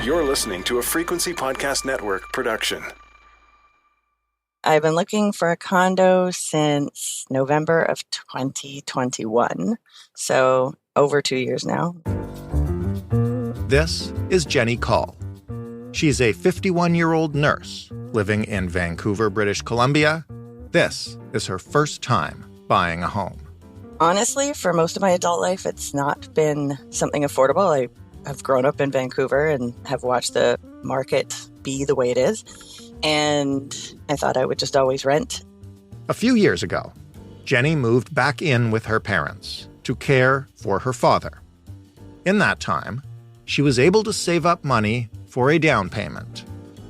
You're listening to a Frequency Podcast Network production. I've been looking for a condo since November of 2021, so over 2 years now. This is Jennie Call. She's a 51-year-old nurse living in Vancouver, British Columbia. This is her first time buying a home. Honestly, for most of my adult life, it's not been something affordable. I have grown up in Vancouver and have watched the market be the way it is. And I thought I would just always rent. A few years ago, Jennie moved back in with her parents to care for her father. In that time, she was able to save up money for a down payment.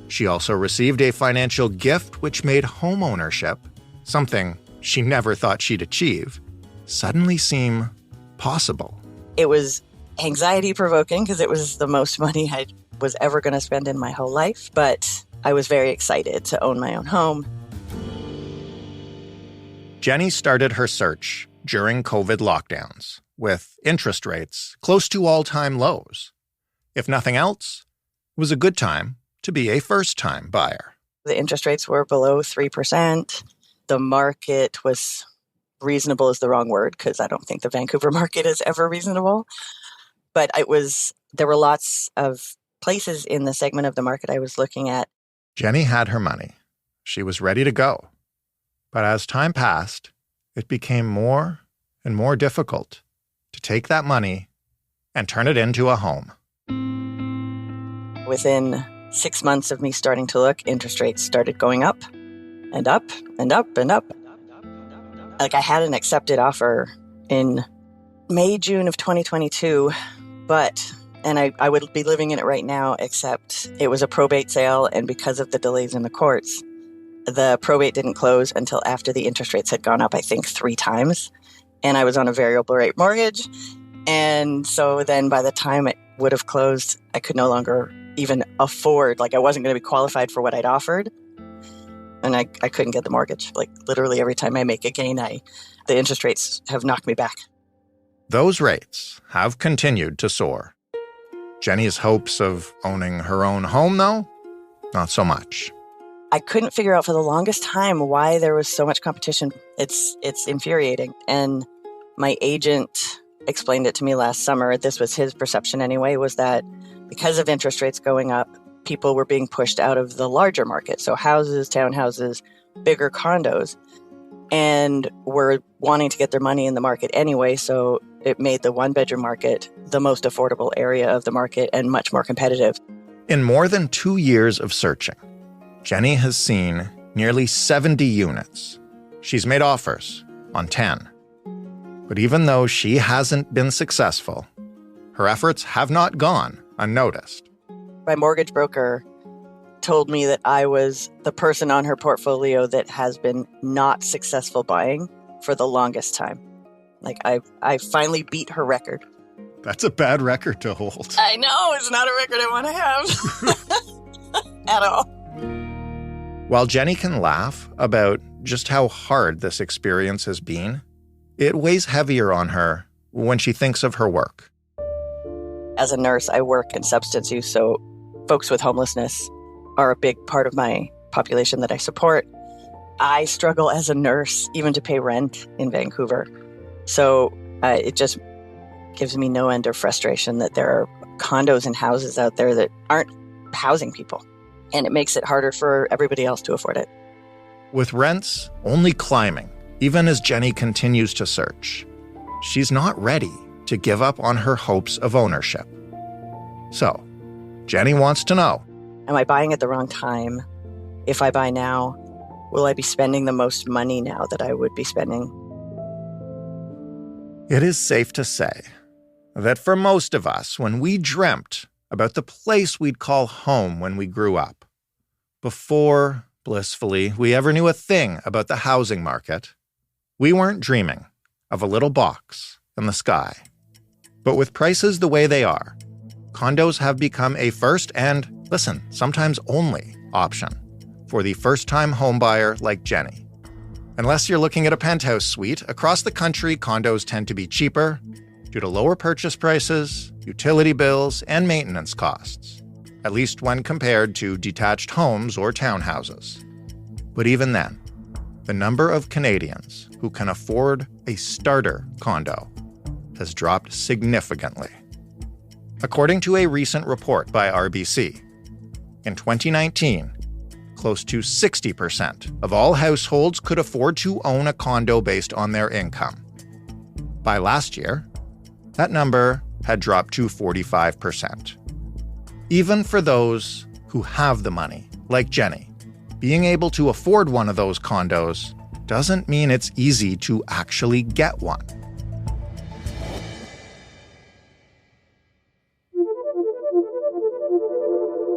She also received a financial gift which made home ownership, something she never thought she'd achieve, suddenly seem possible. It was anxiety-provoking because it was the most money I was ever going to spend in my whole life, but I was very excited to own my own home. Jennie started her search during COVID lockdowns, with interest rates close to all-time lows. If nothing else, it was a good time to be a first-time buyer. The interest rates were below 3%. The market was reasonable is the wrong word because I don't think the Vancouver market is ever reasonable. But there were lots of places in the segment of the market I was looking at. Jennie had her money. She was ready to go. But as time passed, it became more and more difficult to take that money and turn it into a home. Within 6 months of me starting to look, interest rates started going up and up and up and up. Like I had an accepted offer in May, June of 2022, and I would be living in it right now, except it was a probate sale, and because of the delays in the courts, the probate didn't close until after the interest rates had gone up, I think, 3 times, and I was on a variable rate mortgage, and so then by the time it would have closed, I could no longer even afford, I wasn't going to be qualified for what I'd offered, and I couldn't get the mortgage. Literally every time I make a gain, the interest rates have knocked me back. Those rates have continued to soar. Jennie's hopes of owning her own home, though, not so much. I couldn't figure out for the longest time why there was so much competition. It's infuriating. And my agent explained it to me last summer. This was his perception anyway, was that because of interest rates going up, people were being pushed out of the larger market. So houses, townhouses, bigger condos, and were wanting to get their money in the market anyway. So it made the one-bedroom market the most affordable area of the market and much more competitive. In more than 2 years of searching, Jennie has seen nearly 70 units. She's made offers on 10. But even though she hasn't been successful, her efforts have not gone unnoticed. My mortgage broker told me that I was the person on her portfolio that has been not successful buying for the longest time. I finally beat her record. That's a bad record to hold. I know, it's not a record I want to have at all. While Jennie can laugh about just how hard this experience has been, it weighs heavier on her when she thinks of her work. As a nurse, I work in substance use, so folks with homelessness are a big part of my population that I support. I struggle as a nurse even to pay rent in Vancouver. So it just gives me no end of frustration that there are condos and houses out there that aren't housing people. And it makes it harder for everybody else to afford it. With rents only climbing, even as Jennie continues to search, she's not ready to give up on her hopes of ownership. So, Jennie wants to know, am I buying at the wrong time? If I buy now, will I be spending the most money now that I would be spending? It is safe to say that for most of us, when we dreamt about the place we'd call home when we grew up, before, blissfully, we ever knew a thing about the housing market, we weren't dreaming of a little box in the sky. But with prices the way they are, condos have become a first and, listen, sometimes only option for the first-time homebuyer like Jennie. Unless you're looking at a penthouse suite, across the country, condos tend to be cheaper due to lower purchase prices, utility bills, and maintenance costs. at least when compared to detached homes or townhouses. But even then, the number of Canadians who can afford a starter condo has dropped significantly. According to a recent report by RBC, in 2019, close to 60% of all households could afford to own a condo based on their income. By last year, that number had dropped to 45%. Even for those who have the money, like Jennie, being able to afford one of those condos doesn't mean it's easy to actually get one.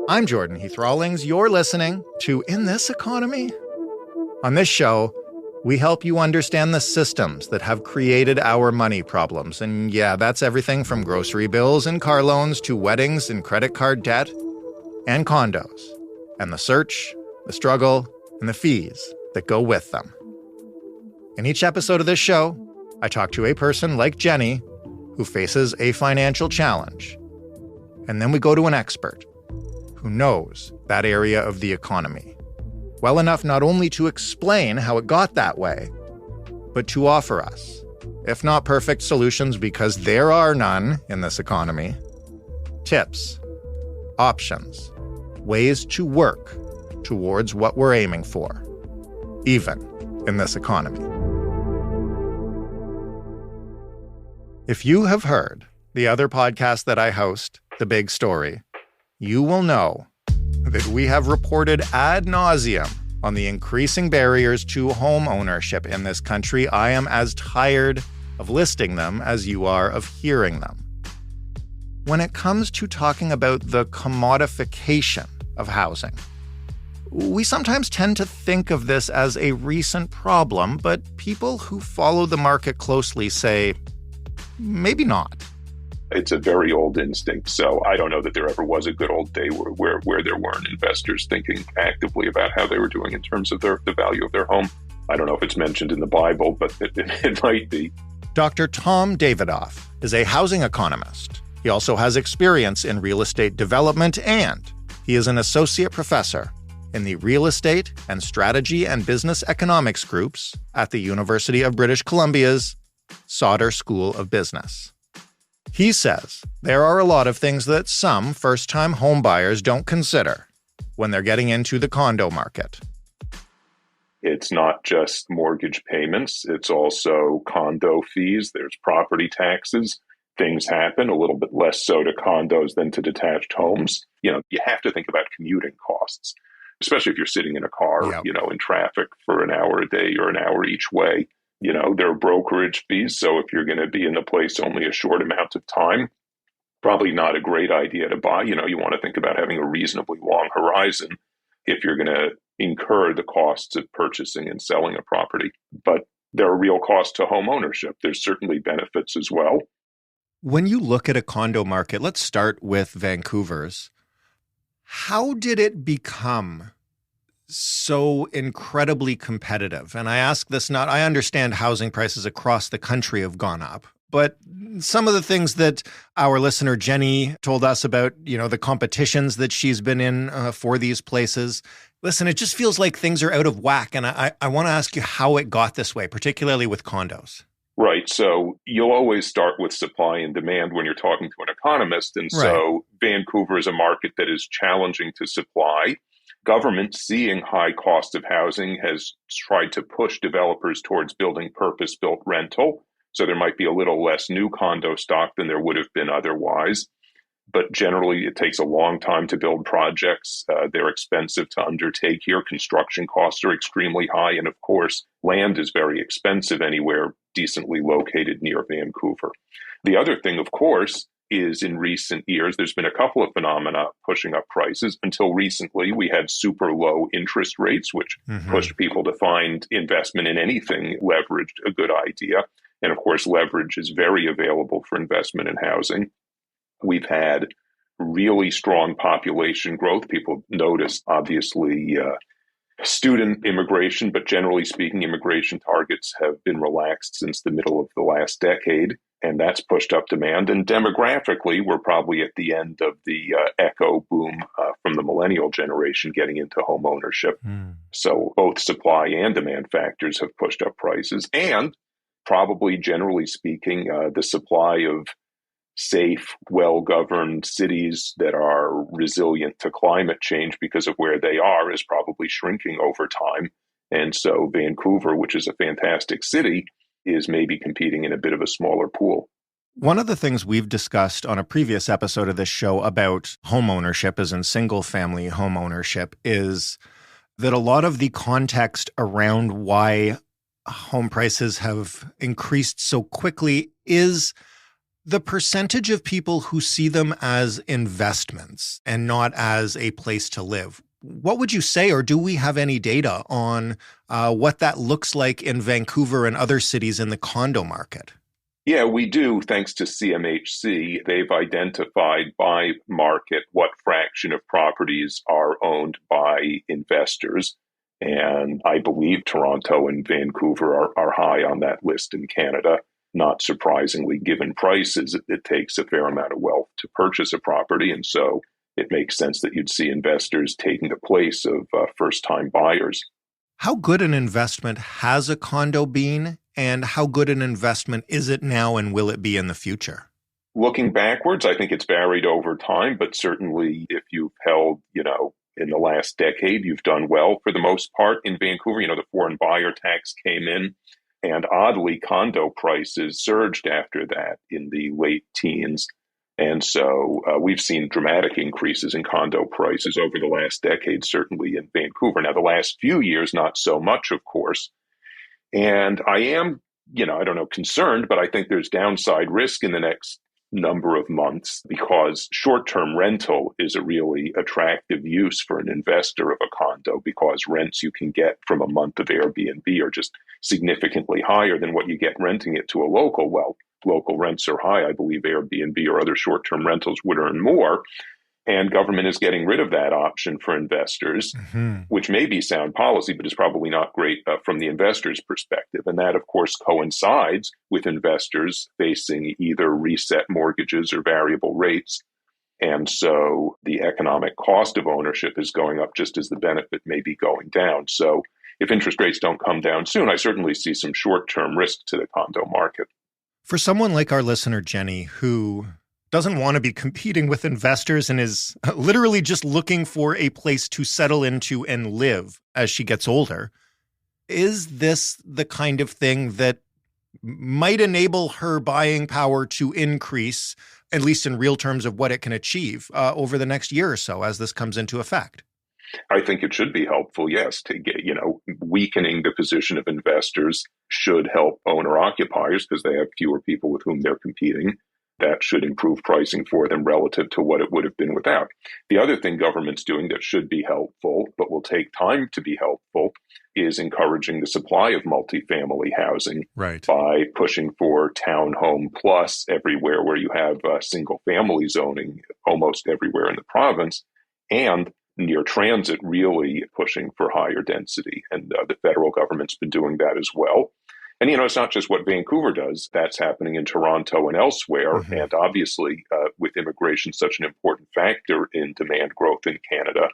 I'm Jordan Heath Rawlings. You're listening to In This Economy. On this show, we help you understand the systems that have created our money problems. And yeah, that's everything from grocery bills and car loans to weddings and credit card debt and condos, and the search, the struggle, and the fees that go with them. In each episode of this show, I talk to a person like Jennie who faces a financial challenge. And then we go to an expert who knows that area of the economy well enough not only to explain how it got that way, but to offer us, if not perfect solutions because there are none in this economy, tips, options, ways to work towards what we're aiming for, even in this economy. If you have heard the other podcast that I host, The Big Story, you will know that we have reported ad nauseum on the increasing barriers to home ownership in this country. I am as tired of listing them as you are of hearing them. When it comes to talking about the commodification of housing, we sometimes tend to think of this as a recent problem, but people who follow the market closely say, maybe not. It's a very old instinct. So I don't know that there ever was a good old day where there weren't investors thinking actively about how they were doing in terms of the value of their home. I don't know if it's mentioned in the Bible, but it might be. Dr. Tom Davidoff is a housing economist. He also has experience in real estate development, and he is an associate professor in the Real Estate and Strategy and Business Economics groups at the University of British Columbia's Sauder School of Business. He says there are a lot of things that some first-time homebuyers don't consider when they're getting into the condo market. It's not just mortgage payments. It's also condo fees. There's property taxes. Things happen a little bit less so to condos than to detached homes. You have to think about commuting costs, especially if you're sitting in a car, in traffic for an hour a day or an hour each way. There are brokerage fees. So if you're going to be in the place only a short amount of time, probably not a great idea to buy. You want to think about having a reasonably long horizon if you're going to incur the costs of purchasing and selling a property. But there are real costs to home ownership. There's certainly benefits as well. When you look at a condo market, let's start with Vancouver's. How did it become so incredibly competitive? And I ask this I understand housing prices across the country have gone up, but some of the things that our listener Jennie told us about, the competitions that she's been in for these places. Listen, it just feels like things are out of whack. And I want to ask you how it got this way, particularly with condos. Right. So you'll always start with supply and demand when you're talking to an economist. And so Vancouver is a market that is challenging to supply. Government, seeing high cost of housing, has tried to push developers towards building purpose-built rental. So there might be a little less new condo stock than there would have been otherwise. But generally, it takes a long time to build projects. They're expensive to undertake here. Construction costs are extremely high. And of course, land is very expensive anywhere decently located near Vancouver. The other thing, of course, is in recent years, there's been a couple of phenomena pushing up prices. Until recently, we had super low interest rates, which pushed people to find investment in anything leveraged a good idea. And of course, leverage is very available for investment in housing. We've had really strong population growth. People notice, obviously, student immigration, but generally speaking, immigration targets have been relaxed since the middle of the last decade. And that's pushed up demand. And demographically, we're probably at the end of the echo boom from the millennial generation getting into home ownership. So both supply and demand factors have pushed up prices. And probably, generally speaking, the supply of safe, well-governed cities that are resilient to climate change because of where they are is probably shrinking over time. And so Vancouver, which is a fantastic city, is maybe competing in a bit of a smaller pool. One of the things we've discussed on a previous episode of this show about home ownership, as in single-family home ownership, is that a lot of the context around why home prices have increased so quickly is the percentage of people who see them as investments and not as a place to live. What would you say, or do we have any data on what that looks like in Vancouver and other cities in the condo market? Yeah, we do, thanks to CMHC. They've identified by market what fraction of properties are owned by investors. And I believe Toronto and Vancouver are high on that list in Canada. Not surprisingly, given prices, it takes a fair amount of wealth to purchase a property. And so it makes sense that you'd see investors taking the place of first-time buyers. How good an investment has a condo been, and how good an investment is it now, and will it be in the future? Looking backwards, I think it's varied over time, but certainly if you've held, in the last decade, you've done well for the most part in Vancouver. The foreign buyer tax came in. And oddly, condo prices surged after that in the late teens. And so we've seen dramatic increases in condo prices over the last decade, certainly in Vancouver. Now, the last few years, not so much, of course. And I am, concerned, but I think there's downside risk in the next number of months because short-term rental is a really attractive use for an investor of a condo because rents you can get from a month of Airbnb are just significantly higher than what you get renting it to a local. Well, local rents are high. I believe Airbnb or other short-term rentals would earn more. And government is getting rid of that option for investors, which may be sound policy, but is probably not great from the investor's perspective. And that, of course, coincides with investors facing either reset mortgages or variable rates. And so the economic cost of ownership is going up just as the benefit may be going down. So if interest rates don't come down soon, I certainly see some short-term risk to the condo market. For someone like our listener, Jennie, who doesn't want to be competing with investors and is literally just looking for a place to settle into and live as she gets older, is this the kind of thing that might enable her buying power to increase, at least in real terms of what it can achieve over the next year or so as this comes into effect? I think it should be helpful, yes, to get, weakening the position of investors should help owner-occupiers because they have fewer people with whom they're competing. That should improve pricing for them relative to what it would have been without. The other thing government's doing that should be helpful, but will take time to be helpful, is encouraging the supply of multifamily housing by pushing for townhome plus everywhere where you have single-family zoning almost everywhere in the province, and near transit really pushing for higher density. And the federal government's been doing that as well. And, it's not just what Vancouver does. That's happening in Toronto and elsewhere. And obviously, with immigration such an important factor in demand growth in Canada,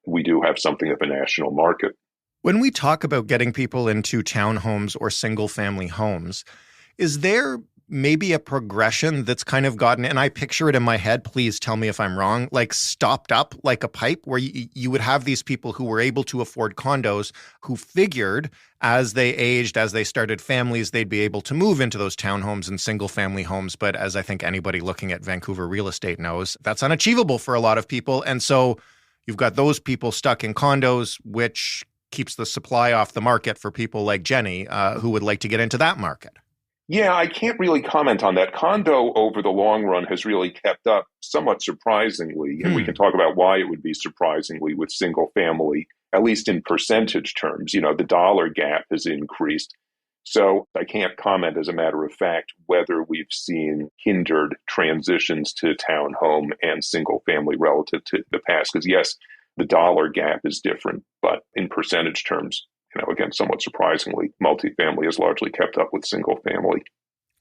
we do have something of a national market. When we talk about getting people into townhomes or single-family homes, is there maybe a progression that's kind of gotten, and I picture it in my head, please tell me if I'm wrong, like stopped up like a pipe, where you would have these people who were able to afford condos who figured as they aged, as they started families, they'd be able to move into those townhomes and single family homes. But as I think anybody looking at Vancouver real estate knows, that's unachievable for a lot of people. And so you've got those people stuck in condos, which keeps the supply off the market for people like Jennie, who would like to get into that market. Yeah, I can't really comment on that. Condo over the long run has really kept up somewhat surprisingly, and we can talk about why it would be surprisingly with single family, at least in percentage terms. The dollar gap has increased. So I can't comment as a matter of fact whether we've seen hindered transitions to townhome and single family relative to the past. Because yes, the dollar gap is different, but in percentage terms, again, somewhat surprisingly, multifamily has largely kept up with single family.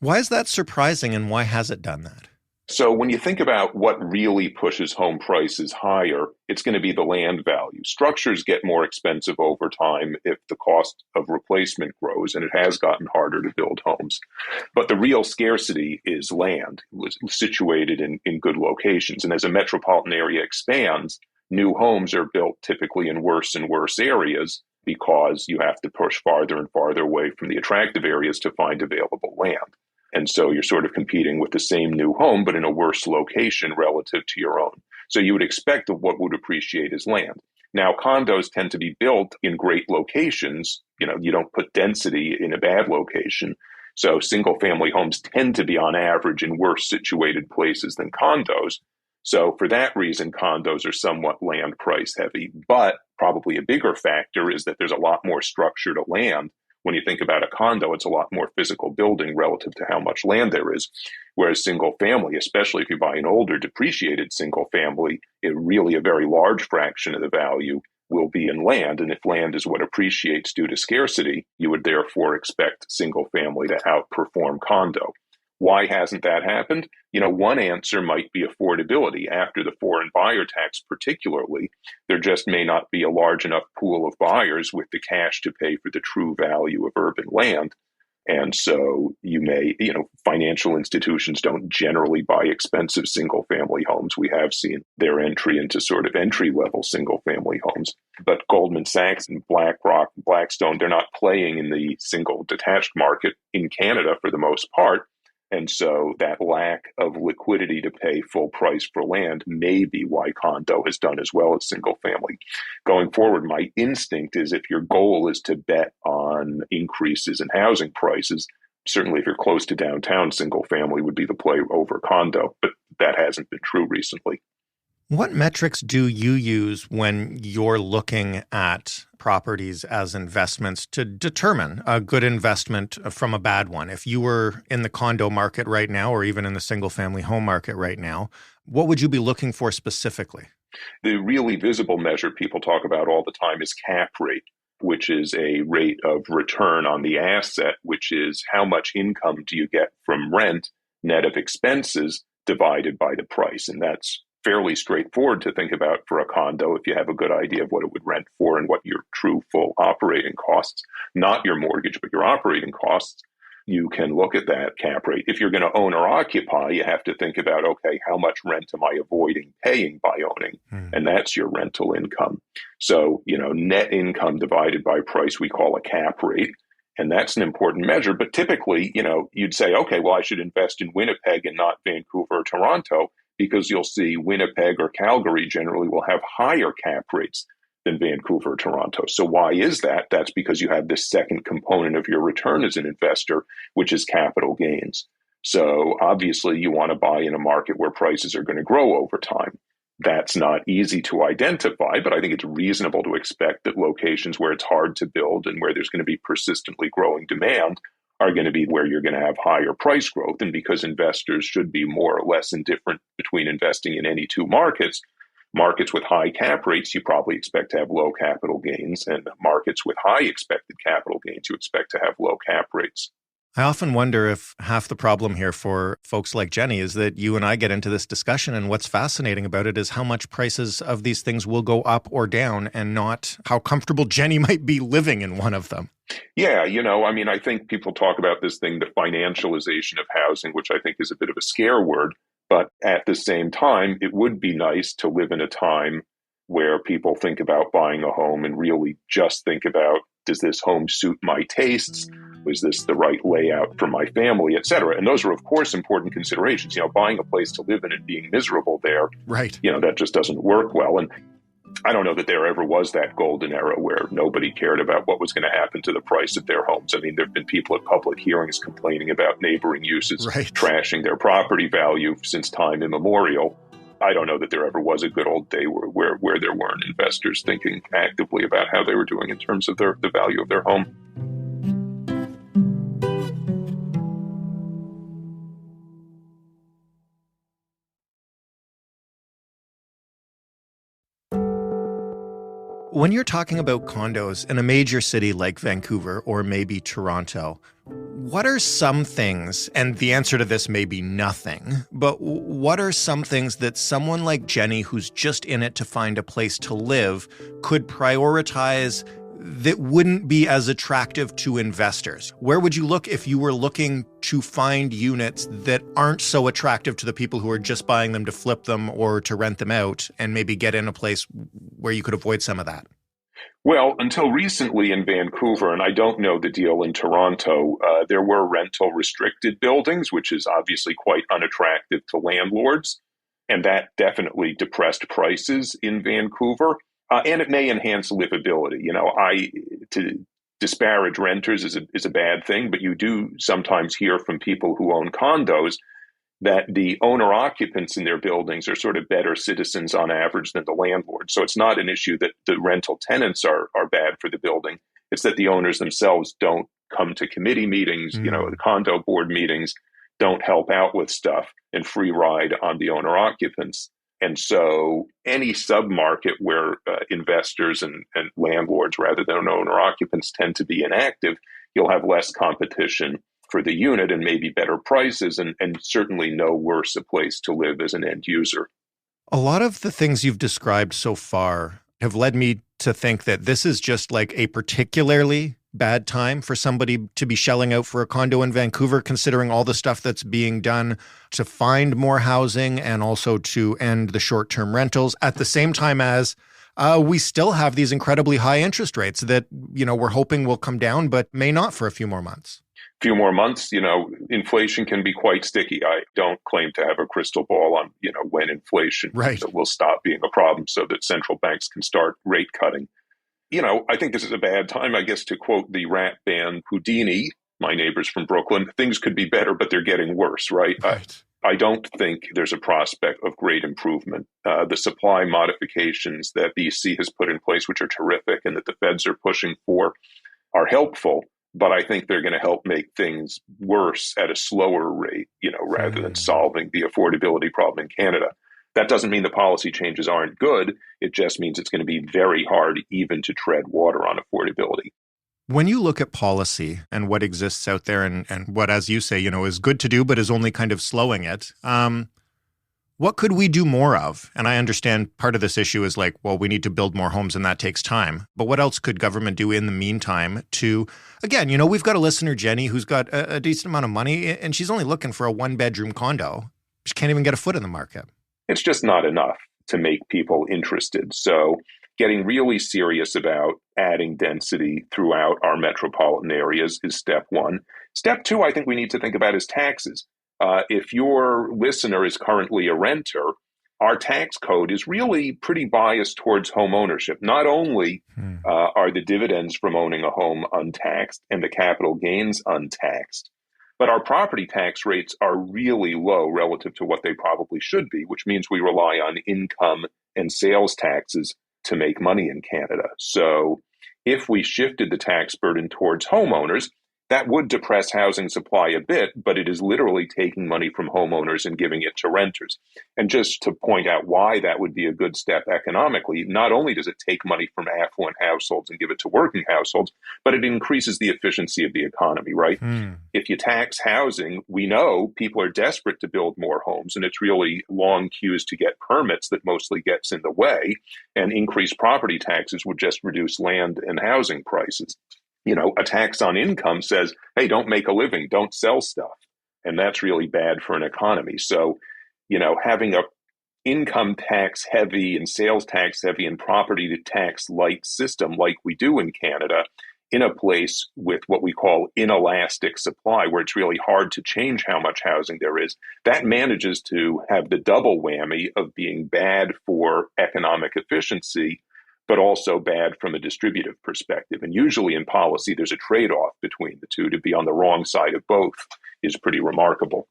Why is that surprising, and why has it done that? So when you think about what really pushes home prices higher, it's going to be the land value. Structures get more expensive over time if the cost of replacement grows, and it has gotten harder to build homes. But the real scarcity is land. It was situated in good locations. And as a metropolitan area expands, new homes are built typically in worse and worse areas because you have to push farther and farther away from the attractive areas to find available land. And so you're sort of competing with the same new home, but in a worse location relative to your own. So you would expect that what would appreciate is land. Now, condos tend to be built in great locations. You don't put density in a bad location. So single family homes tend to be on average in worse situated places than condos. So for that reason, condos are somewhat land price heavy. But probably a bigger factor is that there's a lot more structure to land. When you think about a condo, it's a lot more physical building relative to how much land there is. Whereas single family, especially if you buy an older depreciated single family, really a very large fraction of the value will be in land. And if land is what appreciates due to scarcity, you would therefore expect single family to outperform condo. Why hasn't that happened? One answer might be affordability. After the foreign buyer tax particularly, there just may not be a large enough pool of buyers with the cash to pay for the true value of urban land. And so financial institutions don't generally buy expensive single family homes. We have seen their entry into sort of entry level single family homes. But Goldman Sachs and BlackRock, Blackstone, they're not playing in the single detached market in Canada for the most part. And so that lack of liquidity to pay full price for land may be why condo has done as well as single family. Going forward, my instinct is if your goal is to bet on increases in housing prices, certainly if you're close to downtown, single family would be the play over condo, but that hasn't been true recently. What metrics do you use when you're looking at properties as investments to determine a good investment from a bad one? If you were in the condo market right now, or even in the single-family home market right now, what would you be looking for specifically? The really visible measure people talk about all the time is cap rate, which is a rate of return on the asset, which is how much income do you get from rent net of expenses divided by the price. And that's fairly straightforward to think about for a condo if you have a good idea of what it would rent for and what your true full operating costs, not your mortgage, but your operating costs. You can look at that cap rate. If you're going to own or occupy, you have to think about, okay, how much rent am I avoiding paying by owning? And that's your rental income. So, net income divided by price, we call a cap rate. And that's an important measure. But typically, you'd say, okay, well, I should invest in Winnipeg and not Vancouver or Toronto, because you'll see Winnipeg or Calgary generally will have higher cap rates than Vancouver or Toronto. So why is that? That's because you have this second component of your return as an investor, which is capital gains. So obviously you want to buy in a market where prices are going to grow over time. That's not easy to identify, but I think it's reasonable to expect that locations where it's hard to build and where there's going to be persistently growing demand are going to be where you're going to have higher price growth. And because investors should be more or less indifferent between investing in any two markets with high cap rates, you probably expect to have low capital gains, and markets with high expected capital gains, you expect to have low cap rates. I often wonder if half the problem here for folks like Jennie is that you and I get into this discussion, and what's fascinating about it is how much prices of these things will go up or down, and not how comfortable Jennie might be living in one of them. Yeah, I think people talk about this thing, the financialization of housing, which I think is a bit of a scare word. But at the same time, it would be nice to live in a time where people think about buying a home and really just think about, does this home suit my tastes? Is this the right layout for my family, et cetera? And those are, of course, important considerations. Buying a place to live in and being miserable there, right? That just doesn't work well. And I don't know that there ever was that golden era where nobody cared about what was going to happen to the price of their homes. I mean, there have been people at public hearings complaining about neighboring uses, trashing their property value since time immemorial. I don't know that there ever was a good old day where there weren't investors thinking actively about how they were doing in terms of the value of their home. When you're talking about condos in a major city like Vancouver or maybe Toronto, what are some things, and the answer to this may be nothing, but what are some things that someone like Jennie, who's just in it to find a place to live, could prioritize that wouldn't be as attractive to investors? Where would you look if you were looking to find units that aren't so attractive to the people who are just buying them to flip them or to rent them out, and maybe get in a place where you could avoid some of that? Well, until recently in Vancouver, and I don't know the deal in Toronto, there were rental restricted buildings, which is obviously quite unattractive to landlords. And that definitely depressed prices in Vancouver. And it may enhance livability. To disparage renters is a bad thing, but you do sometimes hear from people who own condos that the owner occupants in their buildings are sort of better citizens on average than the landlord. So it's not an issue that the rental tenants are bad for the building. It's that the owners themselves don't come to committee meetings, the condo board meetings, don't help out with stuff and free ride on the owner occupants. And so any submarket where investors and landlords rather than owner occupants tend to be inactive, you'll have less competition for the unit and maybe better prices and certainly no worse a place to live as an end user. A lot of the things you've described so far have led me to think that this is just like a particularly bad time for somebody to be shelling out for a condo in Vancouver, considering all the stuff that's being done to find more housing and also to end the short-term rentals at the same time as we still have these incredibly high interest rates that, we're hoping will come down, but may not for a few more months. Few more months, inflation can be quite sticky. I don't claim to have a crystal ball on, when inflation will stop being a problem so that central banks can start rate cutting. I think this is a bad time, I guess, to quote the rap band Houdini, my neighbors from Brooklyn, things could be better, but they're getting worse, right? I don't think there's a prospect of great improvement. The supply modifications that BC has put in place, which are terrific and that the feds are pushing for, are helpful. But I think they're going to help make things worse at a slower rate, rather than solving the affordability problem in Canada. That doesn't mean the policy changes aren't good. It just means it's going to be very hard even to tread water on affordability. When you look at policy and what exists out there and what, as you say, is good to do, but is only kind of slowing it, what could we do more of? And I understand part of this issue is we need to build more homes and that takes time. But what else could government do in the meantime to, again, we've got a listener, Jennie, who's got a decent amount of money and she's only looking for a 1-bedroom condo. She can't even get a foot in the market. It's just not enough to make people interested. So getting really serious about adding density throughout our metropolitan areas is step one. Step two, I think we need to think about is taxes. If your listener is currently a renter, our tax code is really pretty biased towards home ownership. Not only are the dividends from owning a home untaxed and the capital gains untaxed, but our property tax rates are really low relative to what they probably should be, which means we rely on income and sales taxes to make money in Canada. So if we shifted the tax burden towards homeowners, that would depress housing supply a bit, but it is literally taking money from homeowners and giving it to renters. And just to point out why that would be a good step economically, not only does it take money from affluent households and give it to working households, but it increases the efficiency of the economy, right? If you tax housing, we know people are desperate to build more homes, and it's really long queues to get permits that mostly gets in the way, and increased property taxes would just reduce land and housing prices. A tax on income says, hey, don't make a living, don't sell stuff. And that's really bad for an economy. So, having a income tax heavy and sales tax heavy and property tax light system like we do in Canada in a place with what we call inelastic supply, where it's really hard to change how much housing there is, that manages to have the double whammy of being bad for economic efficiency, but also bad from a distributive perspective. And usually in policy, there's a trade-off between the two. To be on the wrong side of both is pretty remarkable.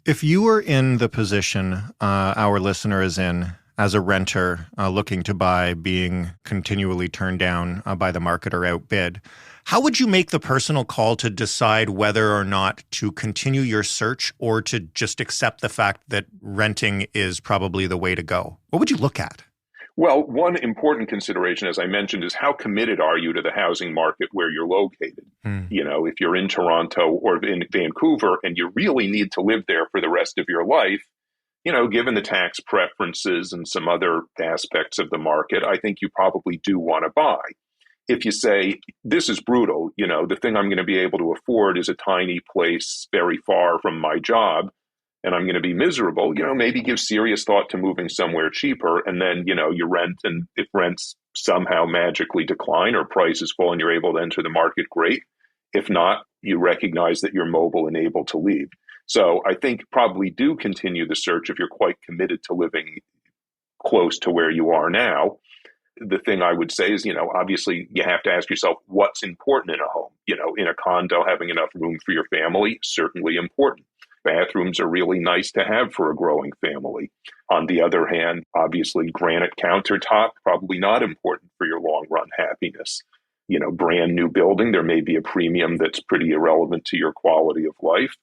If you were in the position our listener is in as a renter looking to buy, being continually turned down by the market or outbid, how would you make the personal call to decide whether or not to continue your search or to just accept the fact that renting is probably the way to go? What would you look at? Well, one important consideration, as I mentioned, is how committed are you to the housing market where you're located? If you're in Toronto or in Vancouver and you really need to live there for the rest of your life, given the tax preferences and some other aspects of the market, I think you probably do want to buy. If you say, this is brutal, the thing I'm going to be able to afford is a tiny place very far from my job, and I'm going to be miserable, maybe give serious thought to moving somewhere cheaper. And then, you rent, and if rents somehow magically decline or prices fall and you're able to enter the market, great. If not, you recognize that you're mobile and able to leave. So I think probably do continue the search if you're quite committed to living close to where you are now. The thing I would say is, obviously you have to ask yourself what's important in a home. In a condo, having enough room for your family, certainly important. Bathrooms are really nice to have for a growing family. On the other hand, obviously granite countertop, probably not important for your long run happiness. Brand new building, there may be a premium that's pretty irrelevant to your quality of life.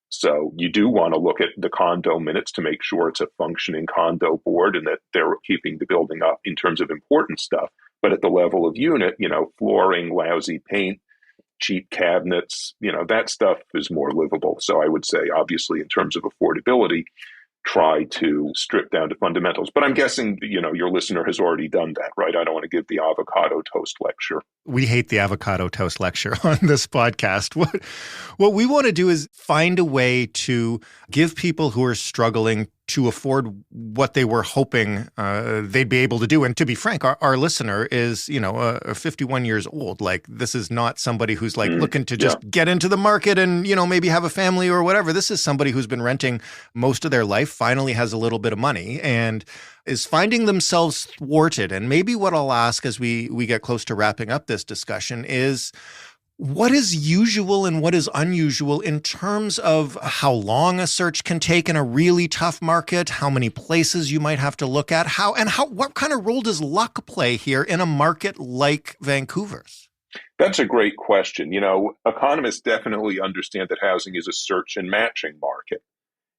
So you do want to look at the condo minutes to make sure it's a functioning condo board and that they're keeping the building up in terms of important stuff. But at the level of unit, flooring, lousy paint, cheap cabinets, that stuff is more livable. So I would say, obviously, in terms of affordability, try to strip down to fundamentals. But I'm guessing, your listener has already done that, right? I don't want to give the avocado toast lecture. We hate the avocado toast lecture on this podcast. What we want to do is find a way to give people who are struggling to afford what they were hoping they'd be able to do. And to be frank, our listener is, 51 years old. Like, this is not somebody who's looking to just get into the market and, maybe have a family or whatever. This is somebody who's been renting most of their life, finally has a little bit of money, and is finding themselves thwarted. And maybe what I'll ask as we get close to wrapping up this discussion is, what is usual and what is unusual in terms of how long a search can take in a really tough market, how many places you might have to look at, what kind of role does luck play here in a market like Vancouver's? That's a great question. Economists definitely understand that housing is a search and matching market.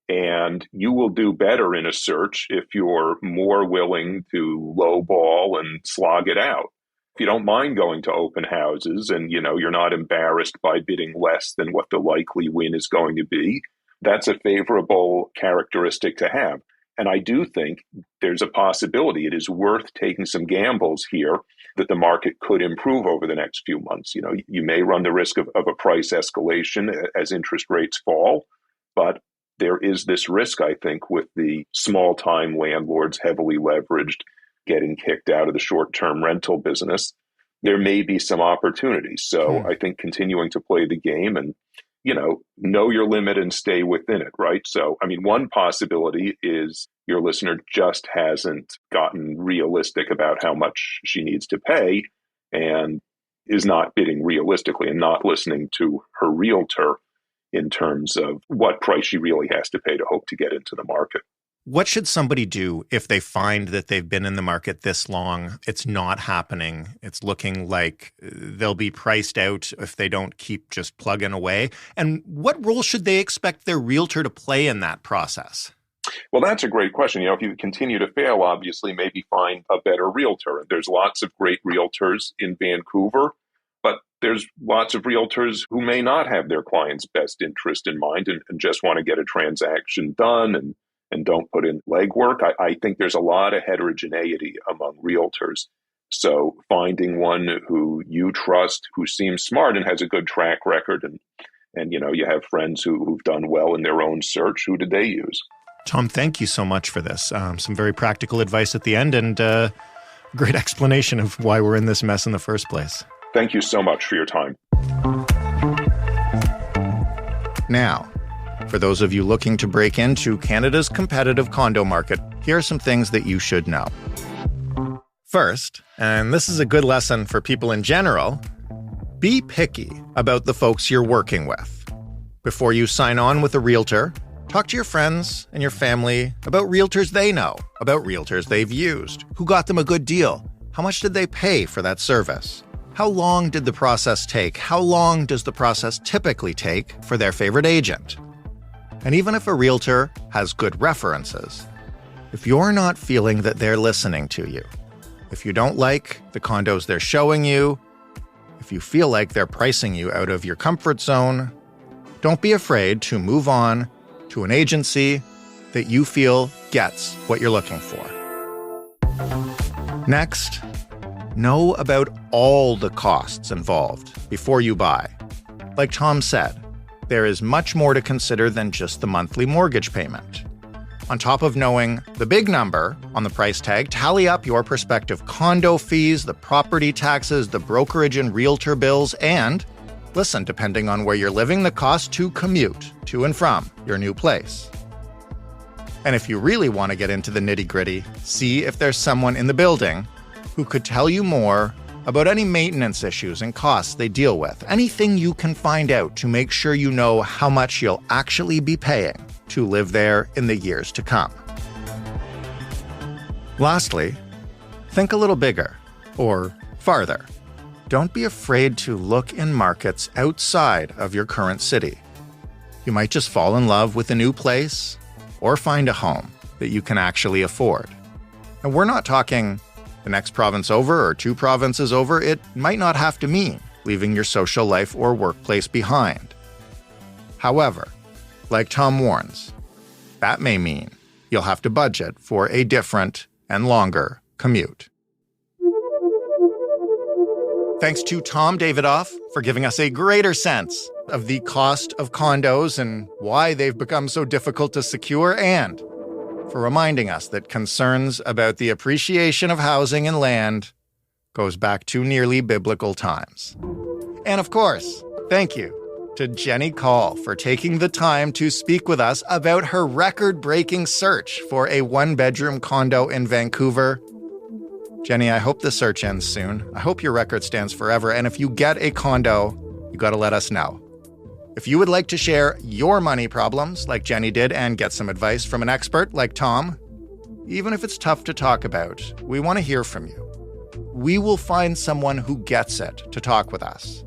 And you will do better in a search if you're more willing to lowball and slog it out. If you don't mind going to open houses and, you're not embarrassed by bidding less than what the likely win is going to be, that's a favorable characteristic to have. And I do think there's a possibility it is worth taking some gambles here that the market could improve over the next few months. You may run the risk of a price escalation as interest rates fall, but there is this risk, I think, with the small-time landlords, heavily leveraged, getting kicked out of the short-term rental business. There may be some opportunities. So I think continuing to play the game and, know your limit and stay within it, right? So, one possibility is your listener just hasn't gotten realistic about how much she needs to pay and is not bidding realistically and not listening to her realtor in terms of what price she really has to pay to hope to get into the market. What should somebody do if they find that they've been in the market this long, it's not happening, it's looking like they'll be priced out if they don't keep just plugging away? And what role should they expect their realtor to play in that process? Well, that's a great question. If you continue to fail, obviously, maybe find a better realtor. There's lots of great realtors in Vancouver, but there's lots of realtors who may not have their client's best interest in mind and just want to get a transaction done and don't put in legwork. I think there's a lot of heterogeneity among realtors. So finding one who you trust, who seems smart and has a good track record, and you have friends who've done well in their own search, who did they use? Tom, thank you so much for this. Some very practical advice at the end and great explanation of why we're in this mess in the first place. Thank you so much for your time. Now, for those of you looking to break into Canada's competitive condo market, here are some things that you should know. First, and this is a good lesson for people in general, be picky about the folks you're working with. Before you sign on with a realtor, talk to your friends and your family about realtors they know, about realtors they've used, who got them a good deal, how much did they pay for that service, how long did the process take, how long does the process typically take for their favorite agent. And even if a realtor has good references, if you're not feeling that they're listening to you, If you don't like the condos they're showing you, if you feel like they're pricing you out of your comfort zone, don't be afraid to move on to an agency that you feel gets what you're looking for. Next, know about all the costs involved before you buy. Like Tom said, there is much more to consider than just the monthly mortgage payment. On top of knowing the big number on the price tag, tally up your prospective condo fees, the property taxes, the brokerage and realtor bills, and, listen, depending on where you're living, the cost to commute to and from your new place. And if you really want to get into the nitty-gritty, see if there's someone in the building who could tell you more about any maintenance issues and costs they deal with, anything you can find out to make sure you know how much you'll actually be paying to live there in the years to come. Lastly, think a little bigger or farther. Don't be afraid to look in markets outside of your current city. You might just fall in love with a new place or find a home that you can actually afford. And we're not talking the next province over or 2 provinces over. It might not have to mean leaving your social life or workplace behind. However, like Tom warns, that may mean you'll have to budget for a different and longer commute. Thanks to Tom Davidoff for giving us a greater sense of the cost of condos and why they've become so difficult to secure, and for reminding us that concerns about the appreciation of housing and land goes back to nearly biblical times. And of course, thank you to Jennie Call for taking the time to speak with us about her record-breaking search for a 1-bedroom condo in Vancouver. Jennie, I hope the search ends soon. I hope your record stands forever. And if you get a condo, you got to let us know. If you would like to share your money problems like Jennie did and get some advice from an expert like Tom, even if it's tough to talk about, we want to hear from you. We will find someone who gets it to talk with us.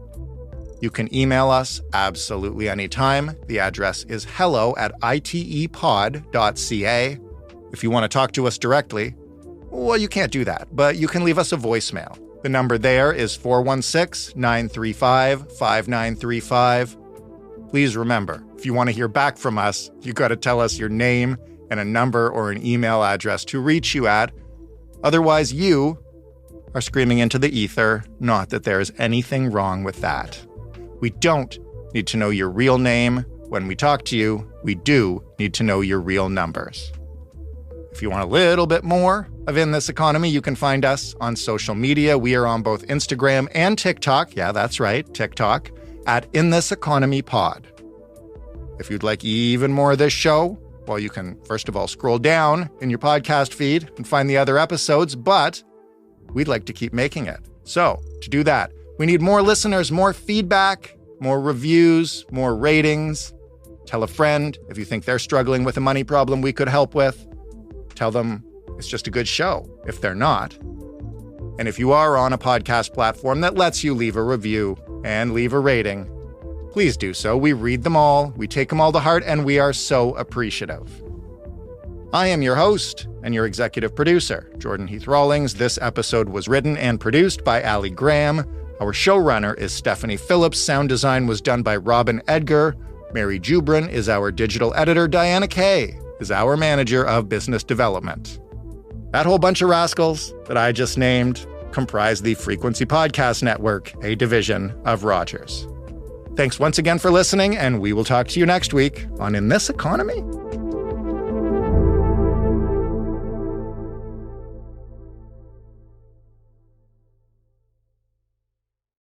You can email us absolutely anytime. The address is hello@itepod.ca. If you want to talk to us directly, well, you can't do that, but you can leave us a voicemail. The number there is 416-935-5935. Please remember, if you want to hear back from us, you got to tell us your name and a number or an email address to reach you at. Otherwise, you are screaming into the ether. Not that there is anything wrong with that. We don't need to know your real name when we talk to you. We do need to know your real numbers. If you want a little bit more of In This Economy, you can find us on social media. We are on both Instagram and TikTok. Yeah, that's right, TikTok, at In This Economy Pod. If you'd like even more of this show, well, you can first of all scroll down in your podcast feed and find the other episodes, but we'd like to keep making it. So to do that, we need more listeners, more feedback, more reviews, more ratings. Tell a friend if you think they're struggling with a money problem we could help with. Tell them it's just a good show if they're not. And if you are on a podcast platform that lets you leave a review and leave a rating, please do so. We read them all, we take them all to heart, and we are so appreciative. I am your host and your executive producer, Jordan Heath Rawlings. This episode was written and produced by Ali Graham. Our showrunner is Stephanie Phillips. Sound design was done by Robin Edgar. Mary Jubrin is our digital editor. Diana Kay is our manager of business development. That whole bunch of rascals that I just named comprise the Frequency Podcast Network, a division of Rogers. Thanks once again for listening, and we will talk to you next week on In This Economy.